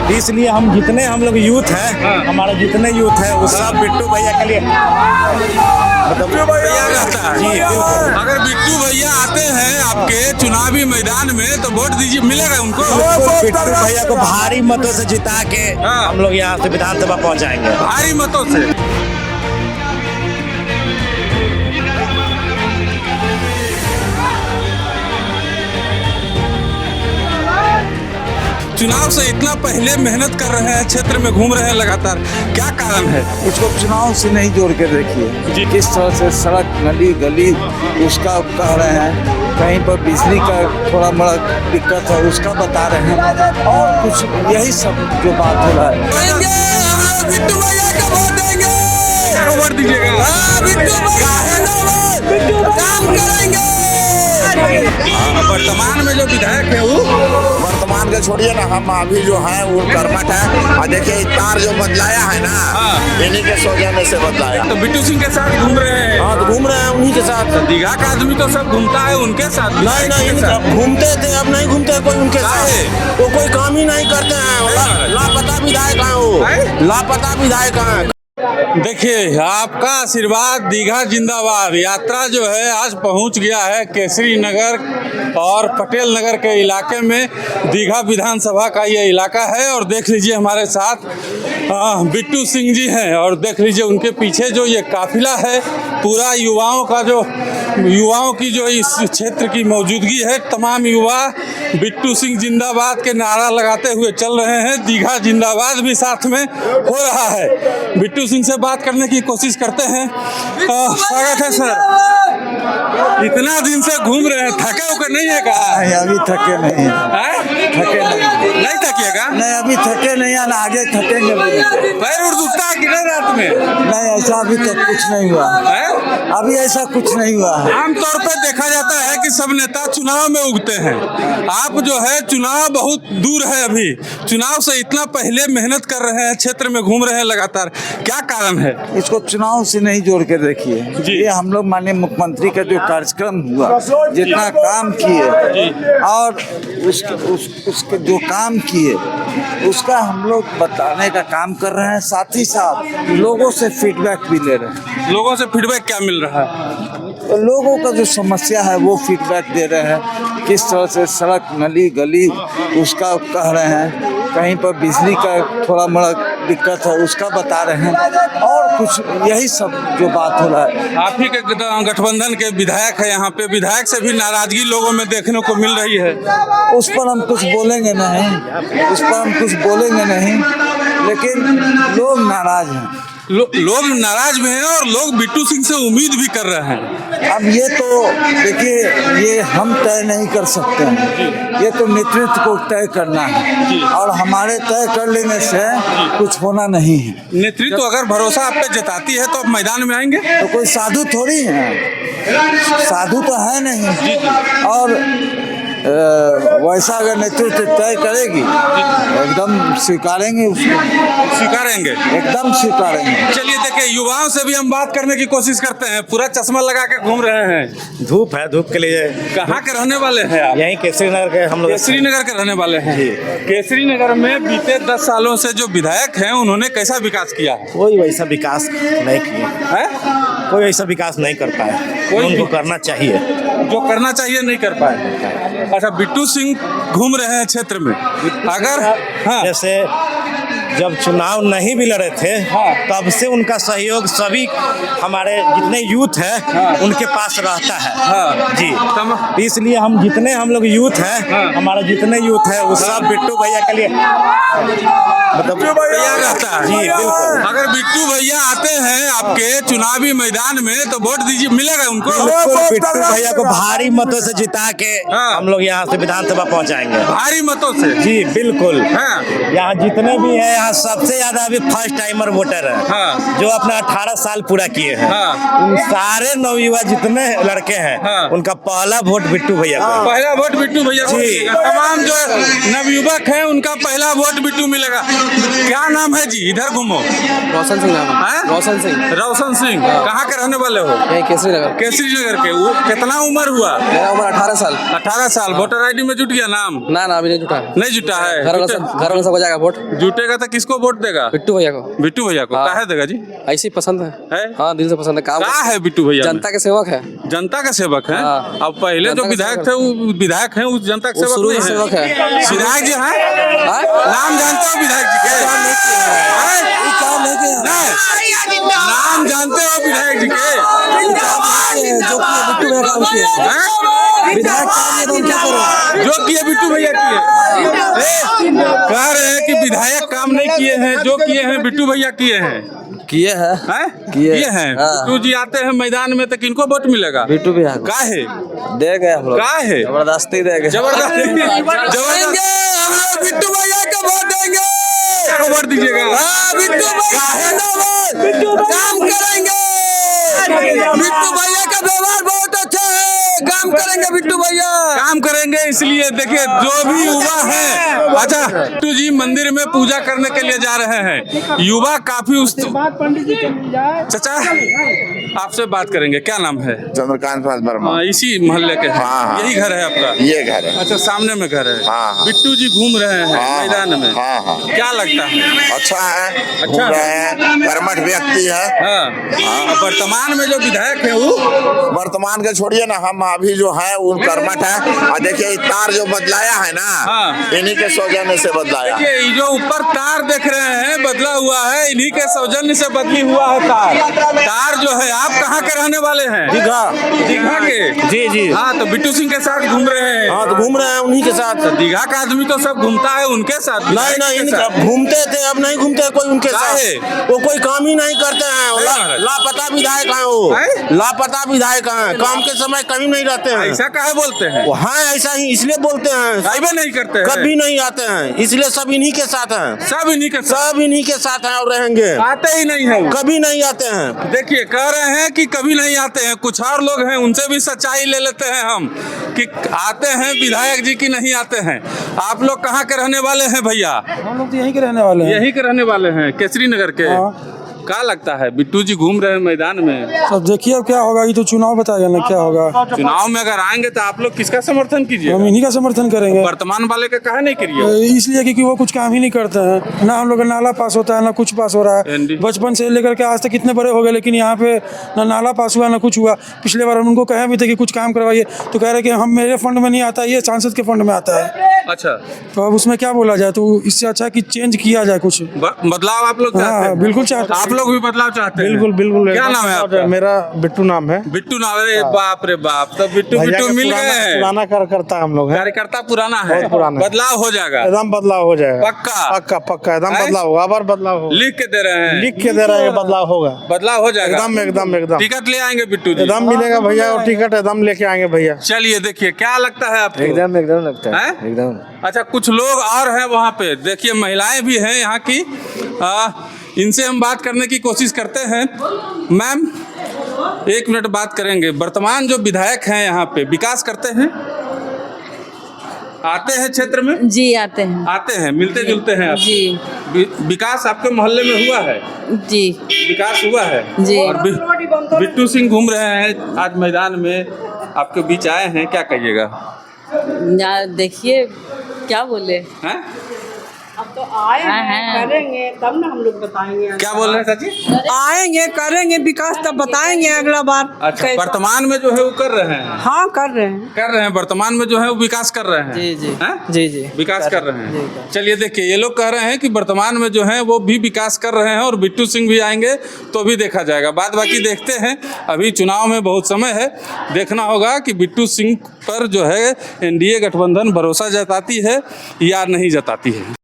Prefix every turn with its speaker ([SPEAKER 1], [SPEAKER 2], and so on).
[SPEAKER 1] इसलिए हम लोग यूथ हैं, हमारे जितने यूथ है वो सब बिट्टू भैया के लिए
[SPEAKER 2] मतलब भैया रहता है।
[SPEAKER 1] जी बिल्कुल।
[SPEAKER 2] अगर बिट्टू भैया आते हैं आपके चुनावी मैदान में तो वोट दीजिए, मिलेगा उनको।
[SPEAKER 1] बिट्टू भैया को भारी मतों से जिता के हम लोग यहाँ से विधानसभा पहुँचाएंगे।
[SPEAKER 2] भारी मतों से। चुनाव से इतना पहले मेहनत कर रहे हैं, क्षेत्र में घूम रहे हैं लगातार, क्या कारण है?
[SPEAKER 3] इसको चुनाव से नहीं जोड़ के देखिए किस तरह से सड़क नली गली उसका कह रहे हैं, कहीं पर बिजली का थोड़ा बड़ा दिक्कत है उसका बता रहे हैं, और कुछ यही सब जो बात हो रहा है।
[SPEAKER 2] बिट्टू भैया का वोट देंगे। क्या वोट दीजिएगा? बिट्टू काम करेंगे। वर्तमान में जो विधायक है वो
[SPEAKER 4] वर्तमान के छोड़िए ना, हम अभी जो है वो कर्मठ है। और देखिए तार जो बदलाया है ना, इन्हीं के सौजन्य से बदलाया।
[SPEAKER 2] तो बिट्टू सिंह के साथ घूम रहे हैं।
[SPEAKER 4] हाँ, तो घूम रहे हैं उन्हीं के साथ।
[SPEAKER 2] दीघा का आदमी तो सब घूमता है उनके साथ।
[SPEAKER 4] नहीं घूमते थे, अब नहीं घूमते कोई उनके साथ। वो कोई काम ही नहीं करते हैं। लापता विधायक हैं वो, लापता विधायक हैं।
[SPEAKER 2] देखिए, आपका आशीर्वाद दीघा जिंदाबाद यात्रा जो है आज पहुंच गया है केसरी नगर और पटेल नगर के इलाके में। दीघा विधानसभा का ये इलाका है और देख लीजिए हमारे साथ बिट्टू सिंह जी हैं और देख लीजिए उनके पीछे जो ये काफिला है पूरा युवाओं की जो इस क्षेत्र की मौजूदगी है। तमाम युवा बिट्टू सिंह जिंदाबाद के नारा लगाते हुए चल रहे हैं। दीघा जिंदाबाद भी साथ में हो रहा है। बिट्टू सिंह से बात करने की कोशिश करते हैं। स्वागत है सर। इतना दिन से घूम रहे हैं, थके होकर नहीं है कहा?
[SPEAKER 3] नहीं, अभी थके नहीं है। थके
[SPEAKER 2] नहीं थकिएगा?
[SPEAKER 3] नहीं, अभी थके नहीं है ना, आगे थकेंगे भी नहीं।
[SPEAKER 2] पैर उड़ दुखता है कि नहीं रात में?
[SPEAKER 3] नहीं, ऐसा अभी तक कुछ नहीं हुआ है। अभी ऐसा कुछ नहीं हुआ है।
[SPEAKER 2] आमतौर पर देखा जाता है कि सब नेता चुनाव में उगते हैं। आप जो है चुनाव बहुत दूर है, अभी चुनाव से इतना पहले मेहनत कर रहे हैं, क्षेत्र में घूम रहे हैं लगातार, क्या कारण है?
[SPEAKER 3] इसको चुनाव से नहीं जोड़ के देखिए। ये हम लोग माननीय मुख्यमंत्री का जो कार्यक्रम हुआ, जितना काम किए और उसके जो काम किए उसका हम लोग बताने का काम कर रहे हैं। साथ ही साथ लोगों से फीडबैक भी ले रहे हैं।
[SPEAKER 2] लोगों से फीडबैक क्या मिल रहा है?
[SPEAKER 3] तो लोगों का जो समस्या है वो फीडबैक दे रहे हैं, किस तरह से सड़क नली गली उसका कह रहे हैं, कहीं पर बिजली का थोड़ा बड़ा दिक्कत है उसका बता रहे हैं, और कुछ यही सब जो बात हो रहा है।
[SPEAKER 2] आप ही के गठबंधन के विधायक है, यहाँ पे विधायक से भी नाराजगी लोगों में देखने को मिल रही है।
[SPEAKER 3] उस पर हम कुछ बोलेंगे नहीं, लेकिन लोग नाराज हैं।
[SPEAKER 2] लोग नाराज भी हैं और लोग बिट्टू सिंह से उम्मीद भी कर रहे हैं।
[SPEAKER 3] अब ये तो देखिए, ये हम तय नहीं कर सकते हैं, ये तो नेतृत्व को तय करना है, और हमारे तय कर लेने से कुछ होना नहीं है।
[SPEAKER 2] नेतृत्व अगर भरोसा आप पे जताती है तो आप मैदान में आएंगे?
[SPEAKER 3] तो कोई साधु थोड़ी है, साधु तो है नहीं, और वैसा अगर नेतृत्व तय करेगी एकदम स्वीकारेंगे उसको, एकदम स्वीकारेंगे।
[SPEAKER 2] चलिए देखिए, युवाओं से भी हम बात करने की कोशिश करते हैं। पूरा चश्मा लगा के घूम रहे हैं।
[SPEAKER 1] धूप है, धूप के लिए।
[SPEAKER 2] कहाँ के रहने वाले हैं आप?
[SPEAKER 1] यहीं केसरी नगर के हम लोग।
[SPEAKER 2] केसरी नगर के रहने वाले हैं। केसरी नगर में बीते 10 सालों से जो विधायक हैं उन्होंने कैसा विकास किया है?
[SPEAKER 1] कोई वैसा विकास नहीं किया, कोई ऐसा विकास नहीं कर पाया। उनको करना चाहिए,
[SPEAKER 2] जो करना चाहिए नहीं कर पाए। अच्छा, बिट्टू सिंह घूम रहे हैं क्षेत्र में, अगर
[SPEAKER 1] जैसे जब चुनाव नहीं भी लड़े थे तब से उनका सहयोग सभी हमारे जितने यूथ है उनके पास रहता है। जी, इसलिए हम लोग यूथ हैं, हमारे जितने यूथ है वो सब बिट्टू भैया के लिए
[SPEAKER 2] मतलब भैया रहता है।
[SPEAKER 1] जी बिल्कुल।
[SPEAKER 2] अगर बिट्टू भैया आते हैं आपके चुनावी मैदान में तो वोट दीजिए, मिलेगा उनको।
[SPEAKER 1] बिट्टू भैया को भारी मतों से जिता के हम लोग यहाँ से विधानसभा पहुँचाएंगे।
[SPEAKER 2] भारी मतों से?
[SPEAKER 1] जी बिल्कुल। यहाँ जितने भी है यहाँ सबसे ज्यादा अभी फर्स्ट टाइमर वोटर है,
[SPEAKER 2] हाँ।
[SPEAKER 1] जो अपना 18 साल पूरा किए हैं।
[SPEAKER 2] हाँ।
[SPEAKER 1] उन सारे नवयुवा जितने लड़के हैं,
[SPEAKER 2] हाँ।
[SPEAKER 1] उनका पहला वोट बिट्टू भैया को।
[SPEAKER 2] पहला वोट बिट्टू भैया को
[SPEAKER 1] जी।
[SPEAKER 2] मिलेगा। तमाम जो नवयुवक हैं उनका पहला वोट बिट्टू मिलेगा। क्या नाम है जी? इधर घूमो।
[SPEAKER 5] रोशन सिंह नाम है।
[SPEAKER 2] रोशन सिंह। रोशन सिंह कहाँ के रहने वाले हो?
[SPEAKER 5] केसरी नगर।
[SPEAKER 2] केसरी नगर के। वो कितना उम्र हुआ?
[SPEAKER 5] मेरा उम्र 18 साल।
[SPEAKER 2] 18 साल। वोटर आईडी में जुट गया नाम?
[SPEAKER 5] ना अभी नहीं जुटा।
[SPEAKER 2] नहीं जुटा है।
[SPEAKER 5] घर वाला सब हो जाएगा वोट।
[SPEAKER 2] जुटेगा तो किसको वोट देगा?
[SPEAKER 5] बिट्टू भैया को।
[SPEAKER 2] बिट्टू भैया को।
[SPEAKER 5] हाँ।
[SPEAKER 2] काहे देगा जी?
[SPEAKER 5] ऐसी पसंद है। हाँ दिल से पसंद है। काम
[SPEAKER 2] क्या है बिट्टू भैया?
[SPEAKER 5] जनता के सेवक है।
[SPEAKER 2] जनता का सेवक है।
[SPEAKER 5] हाँ।
[SPEAKER 2] अब पहले जो
[SPEAKER 5] जनता का
[SPEAKER 2] विधायक
[SPEAKER 5] सेवक
[SPEAKER 2] थे वो विधायक हैं, उस जनता के
[SPEAKER 5] वो
[SPEAKER 2] सेवक
[SPEAKER 5] शुरू
[SPEAKER 2] नहीं
[SPEAKER 5] से सेवक है।
[SPEAKER 2] विधायक जी हैं?
[SPEAKER 5] हाँ?
[SPEAKER 2] नाम जानते हो विधायक जी के? नहीं। नाम जानते हो विधायक जी के?
[SPEAKER 5] जो बिट्टू भैया काम किए।
[SPEAKER 2] हैं?
[SPEAKER 5] विधायक काम किए तो क्या करें?
[SPEAKER 2] जो किए बिट्टू भैया किए। कह रहे हैं कि विधायक काम नहीं किए हैं, जो किए हैं बिट्टू भैया किए हैं।
[SPEAKER 5] किए है।
[SPEAKER 2] हैं?
[SPEAKER 5] किए
[SPEAKER 2] हैं।
[SPEAKER 5] हाँ।
[SPEAKER 2] बिट्टू जी आते हैं मैदान में तो किनको वोट मिलेगा?
[SPEAKER 5] बिट्टू भैया को।
[SPEAKER 2] काहे?
[SPEAKER 5] दे गए हम लोग।
[SPEAKER 2] काहे?
[SPEAKER 5] जबरदस्ती दे गए।
[SPEAKER 2] जबरदस्ती। जबरदस्ती।
[SPEAKER 5] हम लोग बिट्टू भैया को वोट देंगे।
[SPEAKER 2] को वोट दीजिएगा।
[SPEAKER 5] हाँ, बिट्टू भैया काम करेंगे। बिट्टू भैया का व्यवहार बहुत अच्छा है। काम करेंगे बिट्टू भैया।
[SPEAKER 2] काम करेंगे इसलिए देखिए जो भी युवा है। अच्छा बिट्टू जी मंदिर में पूजा करने के लिए जा रहे हैं। युवा काफी उस चाचा आपसे बात करेंगे। क्या नाम है?
[SPEAKER 6] चंद्रकांत पास वर्मा।
[SPEAKER 2] इसी मोहल्ले के हैं?
[SPEAKER 6] हाँ।
[SPEAKER 2] यही घर है आपका?
[SPEAKER 6] ये घर है।
[SPEAKER 2] अच्छा सामने में घर है।
[SPEAKER 6] हाँ।
[SPEAKER 2] बिट्टू जी घूम रहे हैं
[SPEAKER 6] हाँ,
[SPEAKER 2] मैदान में।
[SPEAKER 6] हाँ।
[SPEAKER 2] क्या लगता है?
[SPEAKER 6] अच्छा है।
[SPEAKER 2] अच्छा
[SPEAKER 6] घूम रहे हैं। कर्मठ व्यक्ति है।
[SPEAKER 2] हाँ। अब वर्तमान में जो विधायक है वो
[SPEAKER 6] वर्तमान के छोड़िए ना, हम अभी जो है वो कर्मठ है। और देखिए तार जो बदलाया है ना,
[SPEAKER 2] हाँ।
[SPEAKER 6] इन्हीं के सौजन्य से बदलाया।
[SPEAKER 2] देखिए ये जो ऊपर तार देख रहे हैं बदला हुआ है, इन्हीं के सौजन्य से बदली हुआ है तार जो है। आप कहाँ के रहने वाले हैं? दीघा के।
[SPEAKER 1] जी जी।
[SPEAKER 2] हाँ तो बिट्टू सिंह के साथ घूम रहे हैं।
[SPEAKER 1] हाँ तो घूम रहे हैं उन्हीं के साथ।
[SPEAKER 2] तो दीघा का आदमी तो सब घूमता है उनके साथ।
[SPEAKER 1] नहीं घूमते थे, अब नहीं घूमते कोई उनके साथ। वो कोई काम ही नहीं करते हैं। लापता विधायक हैं वो। लापता विधायक हैं, काम के समय कहीं नहीं रहते हैं।
[SPEAKER 2] ऐसा काहे बोलते हैं?
[SPEAKER 1] हाँ ऐसा ही इसलिए बोलते हैं।
[SPEAKER 2] साइबे नहीं करते हैं।
[SPEAKER 1] कभी नहीं आते हैं, इसलिए सब इन्हीं के साथ हैं।
[SPEAKER 2] सब इन्हीं के साथ।
[SPEAKER 1] सब इन्हीं के साथ हैं और रहेंगे।
[SPEAKER 2] आते ही नहीं है वो।
[SPEAKER 1] कभी नहीं आते हैं।
[SPEAKER 2] देखिए कह रहे हैं कि कभी नहीं आते हैं। कुछ और लोग हैं उनसे भी सच्चाई ले लेते हैं हम कि आते हैं विधायक जी की नहीं आते हैं। आप लोग कहाँ के रहने वाले हैं भैया?
[SPEAKER 7] हम लोग तो यहीं के रहने वाले हैं।
[SPEAKER 2] यहीं के रहने वाले हैं केसरी नगर के। क्या लगता है बिट्टू जी घूम रहे हैं मैदान में?
[SPEAKER 7] सब देखिए अब क्या होगा, ये तो चुनाव बताएगा ना क्या होगा।
[SPEAKER 2] चुनाव में अगर आएंगे तो आप लोग किसका समर्थन कीजिए?
[SPEAKER 7] हम इन्हीं का समर्थन करेंगे।
[SPEAKER 2] वर्तमान वाले का कहा नहीं करिए?
[SPEAKER 7] इसलिए क्योंकि वो कुछ काम ही नहीं करते हैं। ना हम लोग का नाला पास होता है ना कुछ पास हो रहा है। बचपन से लेकर के आज तक कितने बड़े हो गए, लेकिन यहाँ पे ना नाला पास हुआ ना कुछ हुआ। पिछले बार हम उनको कहे भी थे कि कुछ काम करवाइए, तो कह रहे कि हम मेरे फंड में नहीं आता, ये सांसद के फंड में आता है।
[SPEAKER 2] अच्छा
[SPEAKER 7] तो अब उसमें क्या बोला जाए, तो इससे अच्छा कि चेंज किया जाए कुछ।
[SPEAKER 2] बदलाव आप लोग चाहते हैं?
[SPEAKER 7] बिल्कुल चाहते हैं।
[SPEAKER 2] आप लोग भी बदलाव चाहते हैं?
[SPEAKER 1] बिल्कुल बिल्कुल।
[SPEAKER 2] क्या नाम है आपका?
[SPEAKER 1] मेरा बिट्टू नाम है।
[SPEAKER 2] बिट्टू नाम। अरे बाप रे बाप, तो बिट्टू मिल गए हैं।
[SPEAKER 1] पुराना कार्यकर्ता हम लोग हैं।
[SPEAKER 2] कार्यकर्ता पुराना है।
[SPEAKER 1] बहुत पुराना है।
[SPEAKER 2] बदलाव हो जाएगा
[SPEAKER 1] एकदम बदलाव हो जाएगा।
[SPEAKER 2] पक्का
[SPEAKER 1] पक्का पक्का एकदम
[SPEAKER 2] है?
[SPEAKER 1] बदलाव होगा। अब बदलाव होगा।
[SPEAKER 2] लिख के दे रहे हैं?
[SPEAKER 1] लिख के दे रहे हैं, बदलाव होगा।
[SPEAKER 2] बदलाव हो जाएगा
[SPEAKER 1] एकदम एकदम एकदम।
[SPEAKER 2] टिकट ले आएंगे बिट्टू जी?
[SPEAKER 1] एकदम मिलेगा भैया, और टिकट एकदम लेके आएंगे भैया।
[SPEAKER 2] चलिए देखिए क्या लगता है आपको?
[SPEAKER 5] एकदम लगता
[SPEAKER 2] है
[SPEAKER 5] एकदम।
[SPEAKER 2] अच्छा कुछ लोग और हैं वहाँ पे, देखिए महिलाएं भी हैं यहाँ की। इनसे हम बात करने की कोशिश करते हैं। मैम 1 मिनट बात करेंगे। वर्तमान जो विधायक हैं यहाँ पे विकास करते हैं? आते हैं क्षेत्र में?
[SPEAKER 8] जी आते हैं।
[SPEAKER 2] आते हैं, मिलते जुलते हैं आप?
[SPEAKER 8] जी।
[SPEAKER 2] विकास आपके मोहल्ले में हुआ है?
[SPEAKER 8] जी
[SPEAKER 2] विकास हुआ है
[SPEAKER 8] जी।
[SPEAKER 2] और बिट्टू सिंह घूम रहे हैं आज मैदान में, आपके बीच आए हैं, क्या कहिएगा?
[SPEAKER 8] देखिए क्या बोले
[SPEAKER 2] हैं?
[SPEAKER 9] अब तो आए हैं, करेंगे तब ना हम लोग बताएंगे।
[SPEAKER 2] क्या बोल रहे हैं चाची?
[SPEAKER 9] आएंगे करेंगे विकास तब बताएंगे अगला बार।
[SPEAKER 2] अच्छा वर्तमान में जो है वो कर रहे हैं?
[SPEAKER 9] हाँ कर रहे हैं
[SPEAKER 2] वर्तमान में जो है वो विकास कर रहे हैं।
[SPEAKER 5] जी जी
[SPEAKER 2] हैं?
[SPEAKER 5] जी जी
[SPEAKER 2] विकास कर रहे हैं। चलिए देखिए ये लोग कह रहे हैं कि वर्तमान में जो है वो भी विकास कर रहे हैं और बिट्टू सिंह भी आएंगे तो भी देखा जाएगा। बाद बाकी देखते हैं, अभी चुनाव में बहुत समय है, देखना होगा कि बिट्टू सिंह पर जो है एनडीए गठबंधन भरोसा जताती है या नहीं जताती है।